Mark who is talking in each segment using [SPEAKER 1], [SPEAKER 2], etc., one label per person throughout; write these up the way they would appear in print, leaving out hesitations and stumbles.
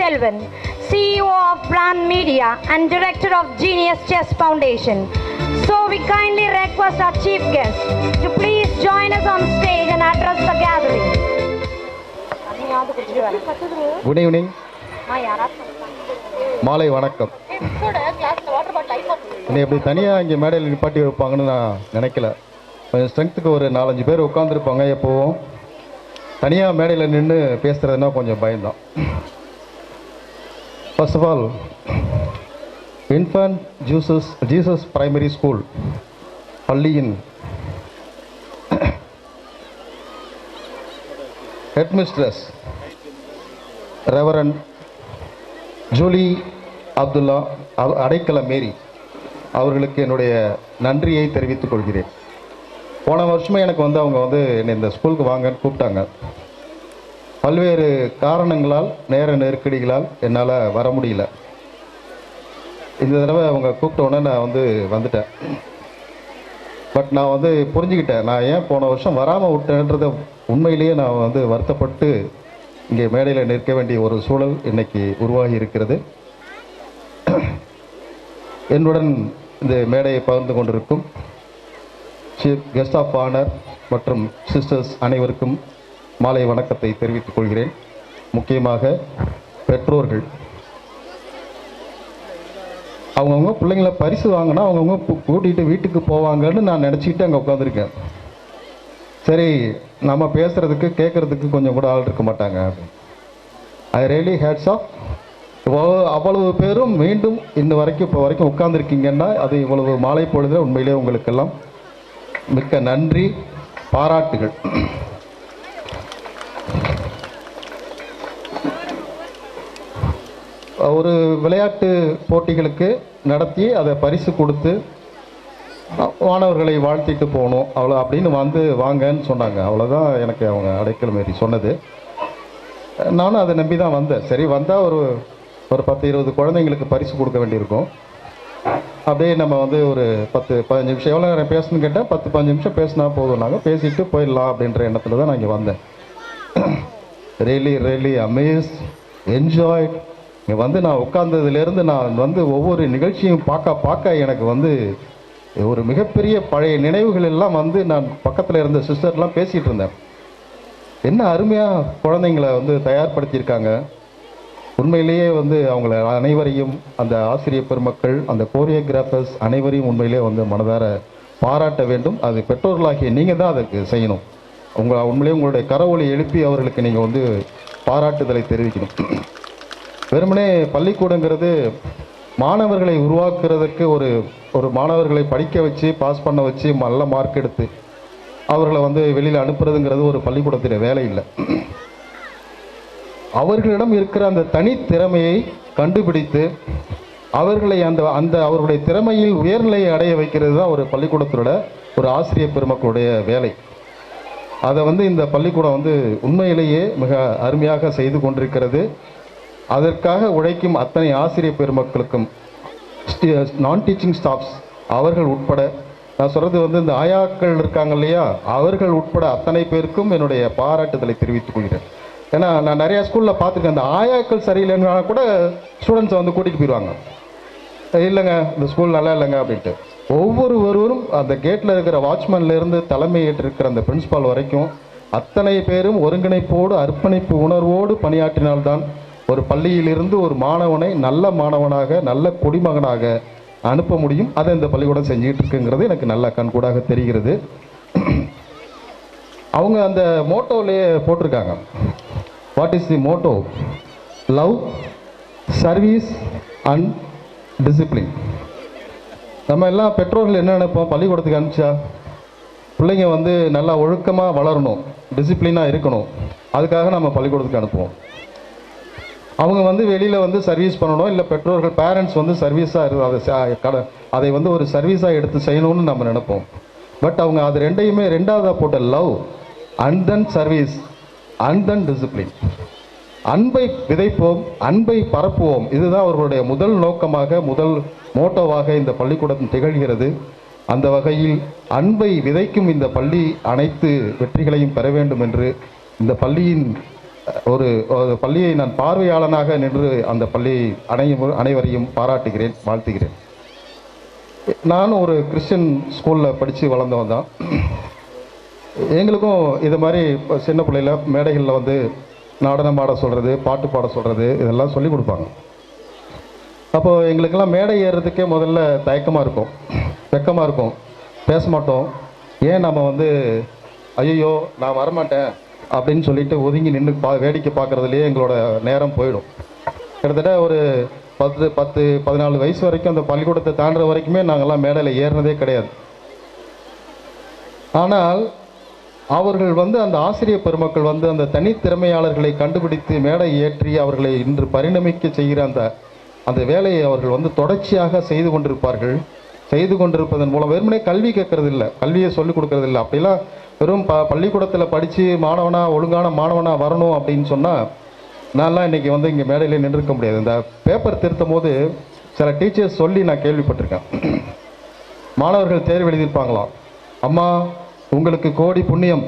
[SPEAKER 1] Selvan, CEO of Brand Media and Director of Genius Chess Foundation. So we kindly request our chief guest to please join us on stage and address the gathering.
[SPEAKER 2] Good evening. மாலை வணக்கம். என்னை எப்படி தனியாக இங்கே மேடையில் நிப்பாட்டி வைப்பாங்கன்னு நான் நினைக்கல. கொஞ்சம் ஸ்ட்ரென்த்துக்கு ஒரு 4-5 பேர் உட்காந்துருப்பாங்க. எப்போவும் தனியாக மேடையில் நின்று பேசுகிறதுனா கொஞ்சம் பயம்தான். First of all, infant Jesus primary school பள்ளியின் headmistress reverend Julie Abdullah Adaikala Mary அவர்களுக்கு என்னுடைய நன்றியை தெரிவித்துக் கொள்கிறேன். போன வருஷமே எனக்கு அவங்க என்னை இந்த ஸ்கூலுக்கு வாங்கன்னு கூப்பிட்டாங்க. பல்வேறு காரணங்களால், நேர நெருக்கடிகளால் என்னால் வர முடியல. இந்த தடவை அவங்க கூப்பிட்டோன்னே நான் வந்துட்டேன். பட் நான் புரிஞ்சுக்கிட்டேன், நான் ஏன் போன வருஷம் வராமல் விட்டேன்றதை உண்மையிலேயே நான் வருத்தப்பட்டு இங்கே மேடையில் நிற்க வேண்டிய ஒரு சூழல் இன்னைக்கு உருவாகி இருக்கிறது. என்னுடன் இந்த மேடையை பகிர்ந்து கொண்டிருக்கும் சீஃப் கெஸ்ட் ஆஃப் ஆனர் மற்றும் சிஸ்டர்ஸ் அனைவருக்கும் மாலை வணக்கத்தை தெரிவித்துக் கொள்கிறேன். முக்கியமாக பெற்றோர்கள், அவங்கவுங்க பிள்ளைங்கள பரிசு வாங்கினா அவங்கவுங்க கூட்டிகிட்டு வீட்டுக்கு போவாங்கன்னு நான் நினச்சிக்கிட்டு அங்கே உட்காந்துருக்கேன். சரி, நம்ம பேசுகிறதுக்கு கேட்குறதுக்கு கொஞ்சம் கூட ஆள் இருக்க மாட்டாங்க. I really hats off. அவ்வளவு பேரும் மீண்டும் இப்போ வரைக்கும் உட்கார்ந்துருக்கீங்கன்னா அது இவ்வளவு மாலை பொழுது உண்மையிலே உங்களுக்கெல்லாம் மிக்க நன்றி, பாராட்டுகள். ஒரு விளையாட்டு போட்டிகளுக்கு நடத்தி அதை பரிசு கொடுத்து மாணவர்களை வாழ்த்திட்டு போகணும் அப்படின்னு வாங்கன்னு சொன்னாங்க. அவ்வளோதான் எனக்கு அவங்க அடைக்கல் மாரி சொன்னது. நானும் அதை நம்பி தான் வந்தேன். சரி, வந்தால் ஒரு 10-20 குழந்தைங்களுக்கு பரிசு கொடுக்க வேண்டியிருக்கும். அப்படியே நம்ம ஒரு 10-15 நிமிஷம், எவ்வளோ நேரம் பேசணும்னு கேட்டேன். 10-15 நிமிஷம் பேசினா போதும், நாங்கள் பேசிட்டு போயிடலாம் அப்படின்ற எண்ணத்தில் தான் நான் இங்கே வந்தேன். Really Amaze, enjoy. இங்கே நான் உட்கார்ந்ததுலேருந்து நான் ஒவ்வொரு நிகழ்ச்சியும் பார்க்க எனக்கு ஒரு மிகப்பெரிய பழைய நினைவுகள் எல்லாம் நான் பக்கத்தில் இருந்த சிஸ்டர்லாம் பேசிகிட்டு இருந்தேன். என்ன அருமையாக குழந்தைங்களை தயார்படுத்தியிருக்காங்க. உண்மையிலேயே அவங்கள அனைவரையும், அந்த ஆசிரியர் பெருமக்கள், அந்த கோரியோகிராஃபர்ஸ் அனைவரையும் உண்மையிலே மனதார பாராட்ட வேண்டும். அது பெற்றோர்களாகிய நீங்கள் தான் அதுக்கு செய்யணும். உண்மையிலே உங்களுடைய கரவொலி எழுப்பி அவர்களுக்கு நீங்கள் பாராட்டுதலை தெரிவிக்கணும். வெறுமனே பள்ளிக்கூடங்கிறது மாணவர்களை உருவாக்குறதுக்கு ஒரு மாணவர்களை படிக்க வச்சு, பாஸ் பண்ண வச்சு, நல்ல மார்க் எடுத்து அவர்களை வெளியில் அனுப்புறதுங்கிறது ஒரு பள்ளிக்கூடத்தின் வேலை இல்லை. அவர்களிடம் இருக்கிற அந்த தனித்திறமையை கண்டுபிடித்து அவர்களை அவர்களுடைய திறமையில் உயர்நிலையை அடைய வைக்கிறது தான் ஒரு பள்ளிக்கூடத்தோட ஒரு ஆசிரியர் பெருமக்களுடைய வேலை. அதை இந்த பள்ளிக்கூடம் உண்மையிலேயே மிக அருமையாக செய்து கொண்டிருக்கிறது. அதற்காக உழைக்கும் அத்தனை ஆசிரியர் பெருமக்களுக்கும், நான் டீச்சிங் ஸ்டாஃப்ஸ் அவர்கள் உட்பட, நான் சொல்கிறது இந்த ஆயாக்கள் இருக்காங்க இல்லையா, அவர்கள் உட்பட அத்தனை பேருக்கும் என்னுடைய பாராட்டுதலை தெரிவித்துக் கொள்கிறேன். ஏன்னா நான் நிறையா ஸ்கூலில் பார்த்துருக்கேன், அந்த ஆயாக்கள் சரியில்லைன்னா கூட ஸ்டூடெண்ட்ஸை கூட்டிகிட்டு போயிடுவாங்க. இல்லைங்க இந்த ஸ்கூல் நல்லா இல்லைங்க அப்படின்ட்டு. ஒவ்வொருவரும் அந்த கேட்டில் இருக்கிற வாட்ச்மேன்லேருந்து தலைமை ஏற்றிருக்கிற அந்த பிரின்சிபால் வரைக்கும் அத்தனை பேரும் ஒருங்கிணைப்போடு, அர்ப்பணிப்பு உணர்வோடு பணியாற்றினால்தான் ஒரு பள்ளியிலிருந்து ஒரு மாணவனை நல்ல மாணவனாக, நல்ல குடிமகனாக அனுப்ப முடியும். அதை இந்த பள்ளிக்கூடம் செஞ்சுக்கிட்டு இருக்குங்கிறது எனக்கு நல்ல கண்கூடாக தெரிகிறது. அவங்க அந்த மோட்டோவிலேயே போட்டிருக்காங்க, what is the motto? Love, service and discipline. நம்ம எல்லாம் பெற்றோர்கள் என்ன நினைப்போம், பள்ளிக்கூடத்துக்கு அனுப்பிச்சா பிள்ளைங்க நல்லா ஒழுக்கமாக வளரணும், டிசிப்ளினாக இருக்கணும், அதுக்காக நம்ம பள்ளிக்கூடத்துக்கு அனுப்புவோம். அவங்க வெளியில் சர்வீஸ் பண்ணணும், இல்லை பெற்றோர்கள் பேரண்ட்ஸ் சர்வீஸாக அதை ஒரு சர்வீஸாக எடுத்து செய்யணும்னு நம்ம நினைப்போம். பட் அவங்க அது ரெண்டையுமே ரெண்டாவதாக போட்ட love and then service and then discipline. அன்பை விதைப்போம், அன்பை பரப்புவோம், இதுதான் அவர்களுடைய முதல் நோக்கமாக, முதல் மோட்டோவாக இந்த பள்ளிக்கூடம் திகழ்கிறது. அந்த வகையில் அன்பை விதைக்கும் இந்த பள்ளி அனைத்து வெற்றிகளையும் பெற வேண்டும் என்று இந்த பள்ளியின் ஒரு பள்ளியை நான் பார்வையாளனாக நின்று அந்த பள்ளியை அனைவரையும் பாராட்டுகிறேன், வாழ்த்துகிறேன். நானும் ஒரு கிறிஸ்டியன் ஸ்கூலில் படித்து வளர்ந்தவன் தான். எங்களுக்கும் இது மாதிரி சின்ன பிள்ளையில் மேடைகளில் வந்து நடனம் ஆட சொல்கிறது, பாட்டு பாட சொல்கிறது, இதெல்லாம் சொல்லி கொடுப்பாங்க. அப்போது எங்களுக்கெல்லாம் மேடை ஏறுறதுக்கே முதல்ல தயக்கமாக இருக்கும், வெக்கமாக இருக்கும், பேச மாட்டோம். ஏன் நம்ம வந்து ஐயோ நான் வரமாட்டேன் அப்படின்னு சொல்லிட்டு ஒதுங்கி நின்று வேடிக்கை பார்க்குறதுலேயே எங்களோட நேரம் போயிடும். கிட்டத்தட்ட ஒரு 10-14 வயசு வரைக்கும் அந்த பள்ளிக்கூடத்தை தாண்டுற வரைக்குமே நாங்கள்லாம் மேடையில் ஏறினதே கிடையாது. ஆனால் அவர்கள் வந்து அந்த ஆசிரியர் பெருமக்கள் வந்து அந்த தனித்திறமையாளர்களை கண்டுபிடித்து மேடை ஏற்றி அவர்களை இன்று பரிணமிக்க செய்கிற அந்த வேலையை அவர்கள் வந்து தொடர்ச்சியாக செய்து கொண்டிருப்பார்கள். செய்து கொண்டிருப்பதன் மூலம் வெறுமனே கல்வி கேட்கறது இல்லை, கல்வியை சொல்லிக் கொடுக்கறது இல்லை. அப்படிலாம் வெறும் பள்ளிக்கூடத்தில் படித்து மாணவனாக ஒழுங்கான மாணவனாக வரணும் அப்படின்னு சொன்னால் நான்லாம் இன்றைக்கி வந்து இங்கே மேடையில் நின்றுக்க முடியாது. இந்த பேப்பர் திருத்தும் போது சில டீச்சர்ஸ் சொல்லி நான் கேள்விப்பட்டிருக்கேன். மாணவர்கள் தேர்வு எழுதியிருப்பாங்களாம், அம்மா உங்களுக்கு கோடி புண்ணியம்,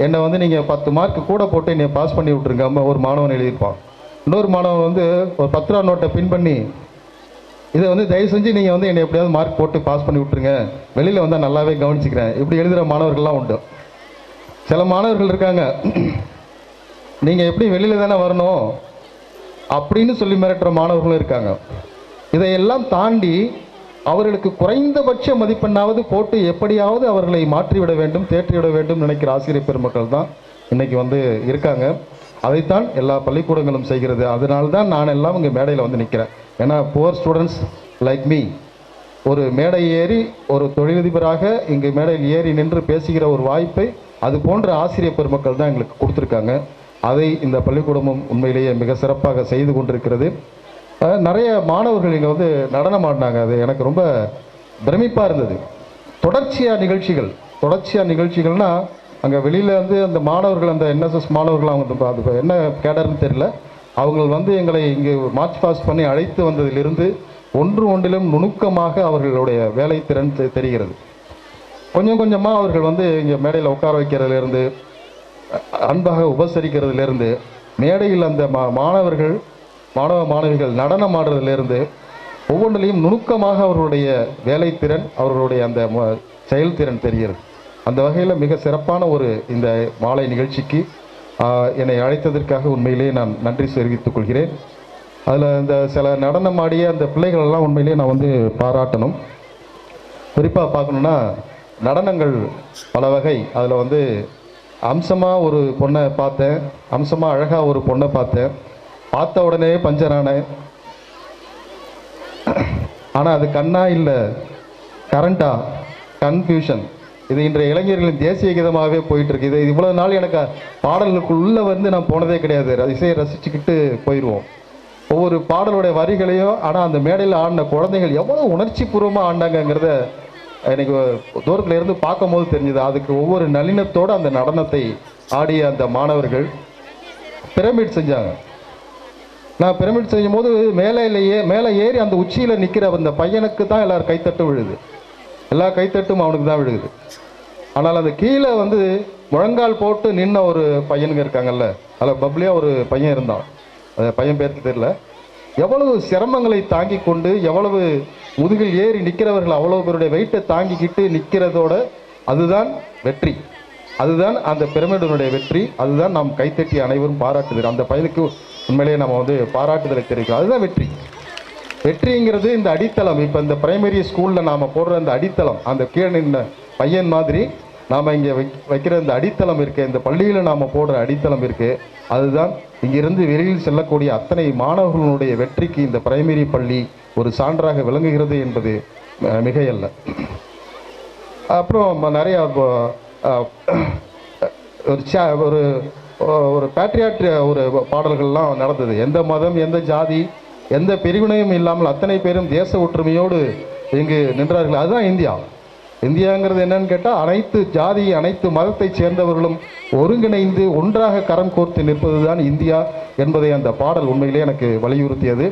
[SPEAKER 2] என்னை வந்து நீங்கள் 10 மார்க் கூட போட்டு என்னை பாஸ் பண்ணி விட்ருங்க அம்மா ஒரு மாணவன் எழுதியிருப்பான். இன்னொரு மாணவன் வந்து ஒரு 10 ரூபா நோட்டை பின் பண்ணி இதை வந்து தயவு செஞ்சு நீங்கள் வந்து என்னை எப்படியாவது மார்க் போட்டு பாஸ் பண்ணி விட்ருங்க, வெளியில் வந்தால் நல்லாவே கவனிச்சிக்கிறேன், இப்படி எழுதுகிற மாணவர்கள்லாம் உண்டு. சில மாணவர்கள் இருக்காங்க, நீங்கள் எப்படி வெளியில் தானே வரணும் அப்படின்னு சொல்லி மிரட்டுற மாணவர்களும் இருக்காங்க. இதையெல்லாம் தாண்டி அவர்களுக்கு குறைந்தபட்ச மதிப்பெண்ணாவது போட்டு எப்படியாவது அவர்களை மாற்றிவிட வேண்டும், தேற்றிவிட வேண்டும் நினைக்கிற ஆசிரியர் பெருமக்கள் தான் இன்றைக்கி வந்து இருக்காங்க. அதைத்தான் எல்லா பள்ளிக்கூடங்களும் செய்கிறது. அதனால்தான் நான் எல்லாம் இங்கே மேடையில் வந்து நிற்கிறேன். ஏன்னா புவர் ஸ்டூடெண்ட்ஸ் லைக் மீ ஒரு மேடை ஏறி ஒரு தொழிலதிபராக இங்கே மேடையில் ஏறி நின்று பேசுகிற ஒரு வாய்ப்பை அது போன்ற ஆசிரியர் பெருமக்கள் தான் எங்களுக்கு கொடுத்துருக்காங்க. அதை இந்த பள்ளிக்கூடமும் உண்மையிலேயே மிக சிறப்பாக செய்து கொண்டிருக்கிறது. நிறைய மாணவர்கள் இங்கே வந்து நடனம் ஆடினாங்க. அது எனக்கு ரொம்ப பிரமிப்பாக இருந்தது. தொடர்ச்சியாக நிகழ்ச்சிகள்னால் அங்கே வெளியில் வந்து அந்த மாணவர்கள், அந்த என்எஸ்எஸ் மாணவர்கள், அவங்க அது என்ன கேடர்னு தெரியல, அவங்க வந்து எங்களை இங்கே மார்ச் பாஸ்ட் பண்ணி அழைத்து வந்ததிலிருந்து ஒன்றிலும் நுணுக்கமாக அவர்களுடைய வேலை திறன் தெரிகிறது. கொஞ்சம் கொஞ்சமாக அவர்கள் வந்து இங்கே மேடையில் உட்கார வைக்கிறதுலேருந்து, அன்பாக உபசரிக்கிறதுலேருந்து, மேடையில் அந்த மாணவிகள் நடனம் ஆடுறதுலேருந்து ஒவ்வொன்றிலையும் நுணுக்கமாக அவர்களுடைய வேலைத்திறன், அவர்களுடைய அந்த செயல்திறன் தெரிகிறது. அந்த வகையில் மிக சிறப்பான ஒரு இந்த மாலை நிகழ்ச்சிக்கு என்னை அழைத்ததற்காக உண்மையிலேயே நான் நன்றி தெரிவித்துக் கொள்கிறேன். அதில் இந்த சில நடனம் ஆடிய அந்த பிள்ளைகளெல்லாம் உண்மையிலேயே நான் வந்து பாராட்டணும். குறிப்பாக பார்க்கணுன்னா நடனங்கள் பல வகை. அதில் வந்து அம்சமாக ஒரு பொண்ணை பார்த்தேன், அம்சமாக அழகாக ஒரு பொண்ணை பார்த்தேன். பார்த்த உடனே பஞ்சரான, ஆனால் அது கண்ணா இல்லை கரண்டா, கன்ஃபியூஷன். இது இன்றைய இளைஞர்களின் தேசிய கீதமாகவே போயிட்டுருக்கு. இது இவ்வளோ நாள் எனக்கு பாடல்களுக்குள்ளே வந்து நான் போனதே கிடையாது. இசையை ரசிச்சுக்கிட்டு போயிடுவோம் ஒவ்வொரு பாடலுடைய வரிகளையும். ஆனால் அந்த மேடையில் ஆடின குழந்தைகள் எவ்வளோ உணர்ச்சி பூர்வமாக ஆடினாங்கங்கிறத எனக்கு தூரத்தில் இருந்து பார்க்கும் போது தெரிஞ்சுது. அதுக்கு ஒவ்வொரு நளினத்தோடு அந்த நடனத்தை ஆடிய அந்த மாணவர்கள் பிரமிட் செஞ்சாங்க. நான் பிரமிட் செய்யும் போது மேலே ஏறி அந்த உச்சியில் நிற்கிற அந்த பையனுக்கு தான் எல்லோரும் கைத்தட்டு விழுது. எல்லா கைத்தட்டும் அவனுக்கு தான் விழுகுது. ஆனால் அந்த கீழே வந்து முழங்கால் போட்டு நின்ன ஒரு பையனுங்க இருக்காங்கல்ல, அதில் பப்ளியாக ஒரு பையன் இருந்தான். அந்த பையன் பேருக்கு தெரியல. எவ்வளவு சிரமங்களை தாங்கி கொண்டு, எவ்வளவு முதுகில் ஏறி நிற்கிறவர்கள் அவ்வளோ பேருடைய வெயிட்டை தாங்கிக்கிட்டு நிற்கிறதோட அதுதான் வெற்றி, அதுதான் அந்த பிரமிடனுடைய வெற்றி, அதுதான் நாம் கைத்தட்டி அனைவரும் பாராட்டுதல். அந்த பையனுக்கு உண்மையிலேயே நம்ம வந்து பாராட்டுதலை தெரிவிக்கிறோம். அதுதான் வெற்றி. வெற்றிங்கிறது இந்த அடித்தளம். இப்போ இந்த பிரைமரி ஸ்கூலில் நாம் போடுற அந்த அடித்தளம், அந்த கீழே நின்ற பையன் மாதிரி நாம் இங்கே வைக்கிற இந்த அடித்தளம் இருக்குது, இந்த பள்ளியில் நாம் போடுற அடித்தளம் இருக்குது, அதுதான் இங்கிருந்து வெளியில் செல்லக்கூடிய அத்தனை மாணவர்களுடைய வெற்றிக்கு இந்த பிரைமரி பள்ளி ஒரு சான்றாக விளங்குகிறது என்பது மிகையல்ல. அப்புறம் நிறைய ஒரு ஒரு பேட்ரியாட் ஒரு பாடல்கள்லாம் நடந்தது. எந்த மதம், எந்த ஜாதி, எந்த பிரிவினையும் இல்லாமல் அத்தனை பேரும் தேச ஒற்றுமையோடு இங்கு நின்றார்கள். அதுதான் இந்தியா. இந்தியாங்கிறது என்னன்னு கேட்டால் அனைத்து ஜாதி, அனைத்து மதத்தை சேர்ந்தவர்களும் ஒருங்கிணைந்து ஒன்றாக கரம் கோர்த்து நிற்பது தான் இந்தியா என்பதை அந்த பாடல் உண்மையிலே எனக்கு வலியுறுத்தியது.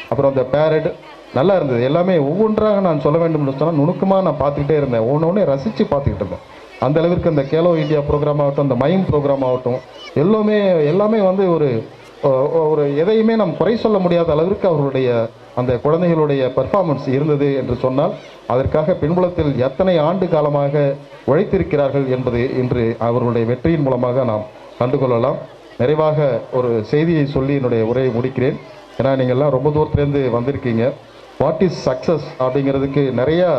[SPEAKER 2] அப்புறம் அந்த பேரட் நல்லா இருந்தது. எல்லாமே ஒவ்வொன்றாக நான் சொல்ல வேண்டும் என்று சொன்னால் நுணுக்கமாக நான் பார்த்துக்கிட்டே இருந்தேன். ஒன்று ரசித்து பார்த்துக்கிட்டு இருந்தேன். அந்த அளவிற்கு அந்த கேலோ இந்தியா ப்ரோக்ராம் ஆகட்டும், அந்த மைம் ப்ரோக்ராம் ஆகட்டும், எல்லாமே வந்து ஒரு எதையுமே நாம் குறை சொல்ல முடியாத அளவிற்கு அவர்களுடைய அந்த குழந்தைகளுடைய பெர்ஃபார்மன்ஸ் இருந்தது என்று சொன்னால் அதற்காக பின்புலத்தில் எத்தனை ஆண்டு காலமாக உழைத்திருக்கிறார்கள் என்பது இன்று அவர்களுடைய வெற்றியின் மூலமாக நாம் கண்டுகொள்ளலாம். நிறைவாக ஒரு செய்தியை சொல்லி என்னுடைய உரையை முடிக்கிறேன். ஏன்னா நீங்கள்லாம் ரொம்ப தூரத்துலேருந்து வந்திருக்கீங்க. வாட் இஸ் சக்ஸஸ் அப்படிங்கிறதுக்கு நிறையா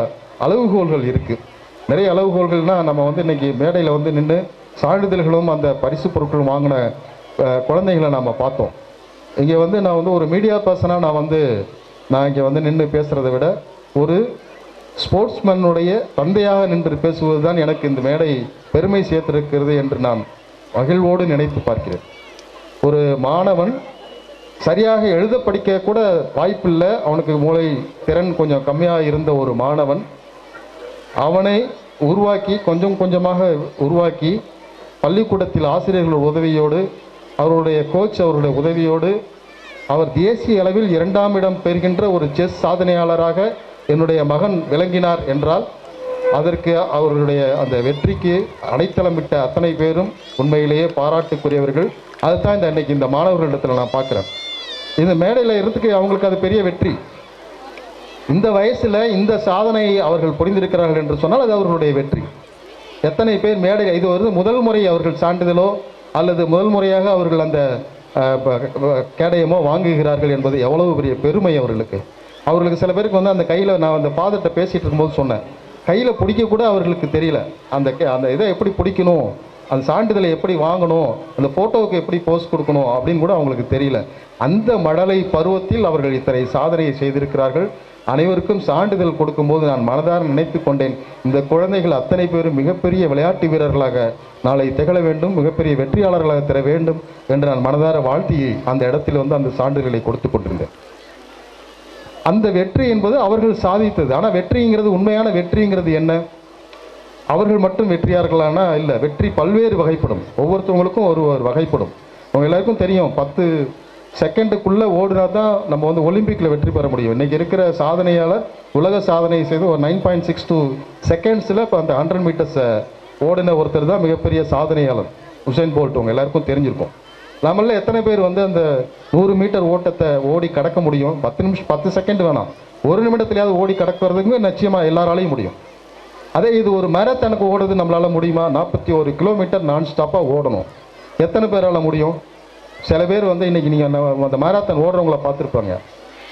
[SPEAKER 2] அளவுகோல்கள் இருக்குது. நிறைய அளவுகோல்கள்னால் நம்ம வந்து இன்றைக்கி மேடையில் வந்து நின்று சான்றிதழ்களும் அந்த பரிசு பொருட்களும் வாங்கின குழந்தைகளை நாம் பார்த்தோம். இங்கே வந்து நான் வந்து ஒரு மீடியா பர்சனாக நான் இங்கே வந்து நின்று பேசுகிறத விட ஒரு ஸ்போர்ட்ஸ்மேனுடைய தந்தையாக நின்று பேசுவது தான் எனக்கு இந்த மேடை பெருமை சேர்த்திருக்கிறது என்று நான் மகிழ்வோடு நினைத்து பார்க்கிறேன். ஒரு மாணவன் சரியாக எழுத படிக்க கூட வாய்ப்பில்லை, அவனுக்கு மூளை திறன் கொஞ்சம் கம்மியாக இருந்த ஒரு மாணவன் அவனை உருவாக்கி கொஞ்சம் கொஞ்சமாக உருவாக்கி பள்ளிக்கூடத்தில் ஆசிரியர்கள் உதவியோடு அவருடைய கோச் அவருடைய உதவியோடு அவர் தேசிய அளவில் 2ஆம் இடம் பெறுகின்ற ஒரு செஸ் சாதனையாளராக என்னுடைய மகன் விளங்கினார் என்றால் அதற்கு அவர்களுடைய அந்த வெற்றிக்கு அடைத்தளமிட்ட அத்தனை பேரும் உண்மையிலேயே பாராட்டுக்குரியவர்கள். அதுதான் இன்னைக்கு இந்த மாணவர்களிடத்தில் நான் பார்க்குறேன். இந்த மேடையில் இருந்துக்கு அவங்களுக்கு அது பெரிய வெற்றி. இந்த வயசில் இந்த சாதனையை அவர்கள் புரிந்திருக்கிறார்கள் என்று சொன்னால் அது அவர்களுடைய வெற்றி. எத்தனை பேர் மேடையில் இது வந்து முதல் முறை அவர்கள் சான்றிதழோ அல்லது முதல் முறையாக அவர்கள் அந்த கேடயமோ வாங்குகிறார்கள் என்பது எவ்வளவு பெரிய பெருமை அவர்களுக்கு. சில பேருக்கு வந்து அந்த கையில் நான் அந்த ஃபாதர்கிட்ட பேசிகிட்டு இருக்கும்போது சொன்னேன், கையில் பிடிக்கக்கூட அவர்களுக்கு தெரியல. அந்த இதை எப்படி பிடிக்கணும், அந்த சான்றிதழை எப்படி வாங்கணும், அந்த ஃபோட்டோவுக்கு எப்படி போஸ்ட் கொடுக்கணும் அப்படின்னு கூட அவங்களுக்கு தெரியல. அந்த மழலை பருவத்தில் அவர்கள் இத்தனை சாதனையை செய்திருக்கிறார்கள். அனைவருக்கும் சான்றிதழ் கொடுக்கும்போது நான் மனதார நினைத்து கொண்டேன், இந்த குழந்தைகள் அத்தனை பேரும் மிகப்பெரிய விளையாட்டு வீரர்களாக நாளை திகழ வேண்டும், மிகப்பெரிய வெற்றியாளர்களாக தர வேண்டும் என்று நான் மனதார வாழ்த்தி அந்த இடத்தில் வந்து அந்த சான்றிதழ்களை கொடுத்து கொண்டிருந்தேன். அந்த வெற்றி என்பது அவர்கள் சாதித்தது. ஆனால் வெற்றிங்கிறது, உண்மையான வெற்றிங்கிறது என்ன? அவர்கள் மட்டும் வெற்றியார்களானா இல்லை, வெற்றி பல்வேறு வகைப்படும். ஒவ்வொருத்தவங்களுக்கும் ஒரு வகைப்படும். அவங்க எல்லாருக்கும் தெரியும், 10 செகண்டுக்குள்ளே ஓடினா தான் நம்ம வந்து ஒலிம்பிக்கில் வெற்றி பெற முடியும். இன்றைக்கி இருக்கிற சாதனையாளர் உலக சாதனை செய்து ஒரு 9.62 செகண்ட்ஸில் இப்போ அந்த 100 மீட்டர்ஸை ஓடின ஒருத்தர் தான் மிகப்பெரிய சாதனையாளர், உசேன் போல்ட். உங்கள் எல்லாருக்கும் தெரிஞ்சிருக்கும். நம்மள எத்தனை பேர் வந்து அந்த 100 மீட்டர் ஓட்டத்தை ஓடி கடக்க முடியும்? 10 செகண்ட் வேணாம், 1 நிமிடத்துலையாவது ஓடி கடக்கிறதுக்கு நிச்சயமாக எல்லாராலையும் முடியும். அதே இது ஒரு மேரத்தானுக்கு ஓடுறது நம்மளால் முடியுமா? 41 கிலோமீட்டர் நான் ஸ்டாப்பாக ஓடணும். எத்தனை பேரால் முடியும்? சில பேர் வந்து இன்றைக்கி நீங்கள் அந்த மாரத்தான் ஓடுறவங்கள பார்த்துருப்பாங்க.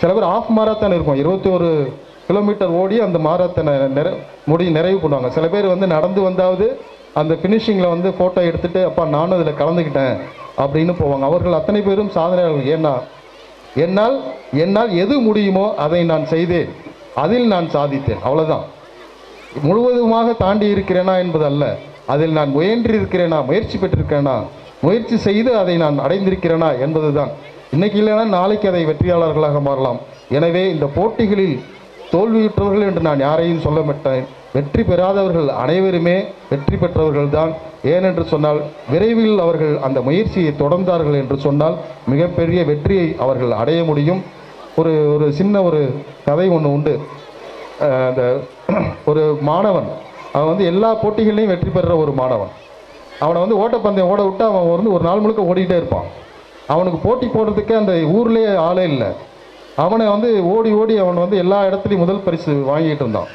[SPEAKER 2] சில பேர் ஆஃப் மாரத்தான் இருக்கும், 21 கிலோமீட்டர் ஓடி அந்த மாரத்தானை நிறைவு பண்ணுவாங்க. சில பேர் வந்து நடந்து வந்தாவது அந்த ஃபினிஷிங்கில் வந்து ஃபோட்டோ எடுத்துகிட்டு அப்பா நானும் அதில் கலந்துக்கிட்டேன் அப்படின்னு போவாங்க. அவர்கள் அத்தனை பேரும் சாதனையாளர்கள். என்னால் எது முடியுமோ அதை நான் செய்தேன், அதில் நான் சாதித்தேன், அவ்வளோதான். முழுவதுமாக தாண்டி இருக்கிறேனா என்பது அல்ல, அதில் நான் முயன்றிருக்கிறேனா, முயற்சி பெற்றிருக்கிறேனா, முயற்சி செய்து அதை நான் அடைந்திருக்கிறேனா என்பது தான். இன்றைக்கி இல்லைன்னா நாளைக்கு அதை வெற்றியாளர்களாக மாறலாம். எனவே இந்த போட்டிகளில் தோல்வியுற்றவர்கள் என்று நான் யாரையும் சொல்ல மாட்டேன். வெற்றி பெறாதவர்கள் அனைவருமே வெற்றி பெற்றவர்கள் தான். ஏனென்று சொன்னால் விரைவில் அவர்கள் அந்த முயற்சியை தொடர்ந்தார்கள் என்று சொன்னால் மிகப்பெரிய வெற்றியை அவர்கள் அடைய முடியும். ஒரு சின்ன ஒரு கதை ஒன்று உண்டு. அந்த ஒரு மாணவன், அவன் வந்து எல்லா போட்டிகள்லையும் வெற்றி பெறுற ஒரு மாணவன். அவனை வந்து ஓட்டப்பந்தயம் ஓட விட்டு அவன் வந்து ஒரு நாள் முழுக்க ஓடிக்கிட்டே இருப்பான். அவனுக்கு போட்டி போடுறதுக்கே அந்த ஊர்லேயே ஆளே இல்லை. அவனை வந்து ஓடி அவன் வந்து எல்லா இடத்துலையும் முதல் பரிசு வாங்கிட்டு இருந்தான்.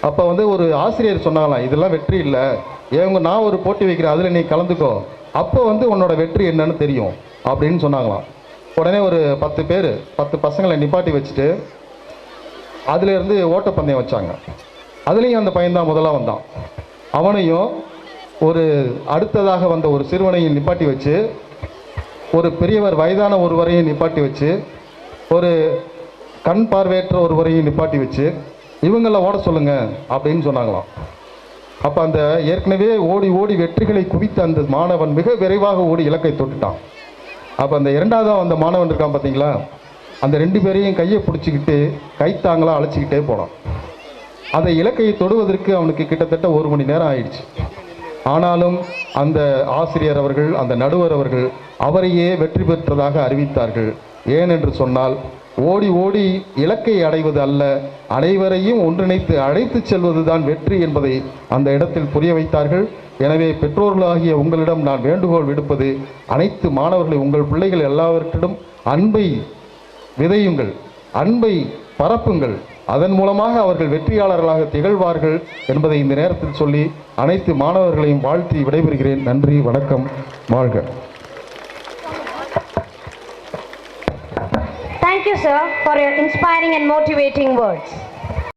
[SPEAKER 2] அப்போ வந்து ஒரு ஆசிரியர் சொன்னாங்களாம், இதெல்லாம் வெற்றி இல்லை, நான் ஒரு போட்டி வைக்கிறேன், அதில் நீ கலந்துக்கோ, அப்போ வந்து உன்னோட வெற்றி என்னன்னு தெரியும் அப்படின்னு சொன்னாங்களாம். உடனே ஒரு 10 பசங்களை நிப்பாட்டி வச்சுட்டு அதுலேருந்து ஓட்டப்பந்தயம் வச்சாங்க. அதுலேயும் அந்த பையன்தான் முதலாக வந்தான். அவனையும் ஒரு அடுத்ததாக வந்த ஒரு சிறுவனையும் நிப்பாட்டி வச்சு, ஒரு பெரியவர் வயதான ஒருவரையும் நிப்பாட்டி வச்சு, ஒரு கண் பார்வையற்ற ஒருவரையும் நிப்பாட்டி வச்சு இவங்கள ஓட சொல்லுங்க அப்படின்னு சொன்னாங்களாம். அப்போ அந்த ஏற்கனவே ஓடி வெற்றிகளை குவித்த அந்த மாணவன் மிக விரைவாக ஓடி இலக்கை தொட்டுட்டான். அப்போ அந்த 2ஆவதாக அந்த மாணவன் இருக்கான் பார்த்தீங்களா, அந்த 2 பேரையும் கையை பிடிச்சிக்கிட்டு கைத்தாங்களாக அழைச்சிக்கிட்டே போனான். அந்த இலக்கையை தொடுவதற்கு அவனுக்கு கிட்டத்தட்ட 1 மணி நேரம் ஆயிடுச்சு. ஆனாலும் அந்த ஆசிரியர் அவர்கள், அந்த நடுவர் அவர்கள் அவரையே வெற்றி பெற்றதாக அறிவித்தார்கள். ஏனென்று சொன்னால் ஓடி ஓடி இலக்கை அடைவது அல்ல, அனைவரையும் ஒன்றிணைத்து அழைத்துச் செல்வதுதான் வெற்றி என்பதை அந்த இடத்தில் புரிய வைத்தார்கள். எனவே பெற்றோர்களாகிய உங்களிடம் நான் வேண்டுகோள் விடுப்பது, அனைத்து மாணவர்களை, உங்கள் பிள்ளைகள் எல்லாவற்றிடம் அன்பை விதையுங்கள், அன்பை பரப்புங்கள். அதன் மூலமாக அவர்கள் வெற்றியாளர்களாக திகழ்வார்கள் என்பதை இந்த நேரத்தில் சொல்லி அனைத்து மாணவர்களையும் வாழ்த்தி விடைபெறுகிறேன். நன்றி, வணக்கம், வாழ்க.
[SPEAKER 1] Thank you, sir, for your inspiring and motivating words.